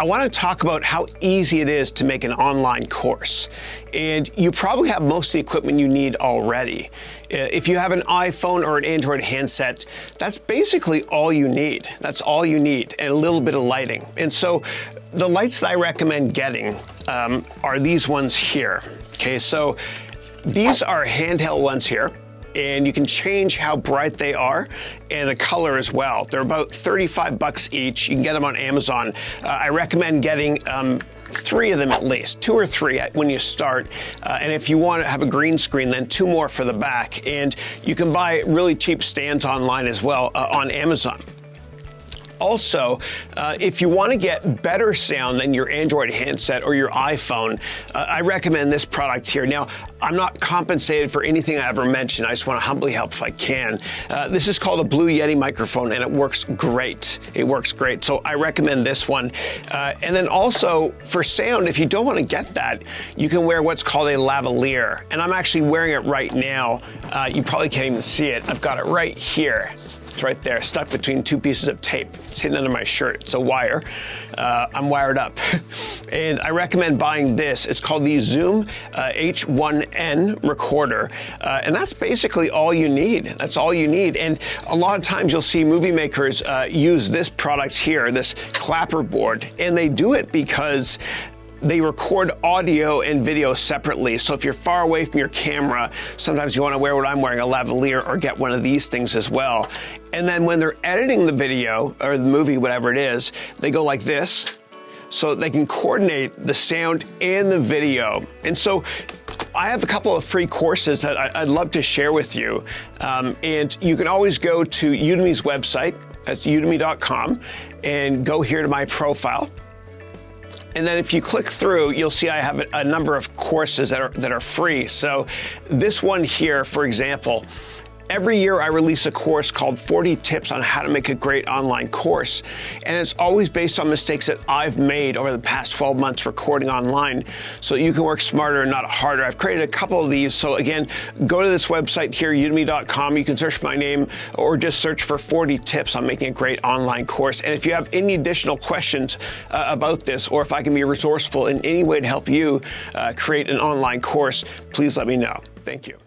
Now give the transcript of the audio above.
I want to talk about how easy it is to make an online course. And you probably have most of the equipment you need already. If you have an iPhone or an Android handset, that's basically all you need. That's all you need, and a little bit of lighting. And so the lights that I recommend getting are these ones here. Okay, so these are handheld ones here, and you can change how bright they are and the color as well. They're about $35 each. You can get them on Amazon. I recommend getting 3 of them at least, 2 or 3 when you start. And if you want to have a green screen, then 2 more for the back. And you can buy really cheap stands online as well on Amazon. Also, if you want to get better sound than your Android handset or your iPhone, I recommend this product here. Now, I'm not compensated for anything I ever mentioned. I just want to humbly help if I can. This is called a Blue Yeti microphone, and it works great. It works great. So I recommend this one. And then also for sound, if you don't want to get that, you can wear what's called a lavalier. And I'm actually wearing it right now. You probably can't even see it. I've got it right here. It's right there, stuck between 2 pieces of tape. It's hidden under my shirt. It's a wire. I'm wired up. And I recommend buying this. It's called the Zoom H1N recorder. And that's basically all you need. That's all you need. And a lot of times you'll see movie makers use this product here, this clapper board. And they do it because they record audio and video separately. So if you're far away from your camera, sometimes you want to wear what I'm wearing, a lavalier, or get one of these things as well. And then when they're editing the video or the movie, whatever it is, they go like this, so they can coordinate the sound and the video. And so I have a couple of free courses that I'd love to share with you. And you can always go to Udemy's website, that's udemy.com, and go here to my profile. And then if you click through, you'll see I have a number of courses that are free. So this one here, for example, every year I release a course called 40 Tips on How to Make a Great Online Course. And it's always based on mistakes that I've made over the past 12 months recording online, so you can work smarter and not harder. I've created a couple of these. So again, go to this website here, udemy.com. You can search for my name or just search for 40 Tips on Making a Great Online Course. And if you have any additional questions about this, or if I can be resourceful in any way to help you create an online course, please let me know. Thank you.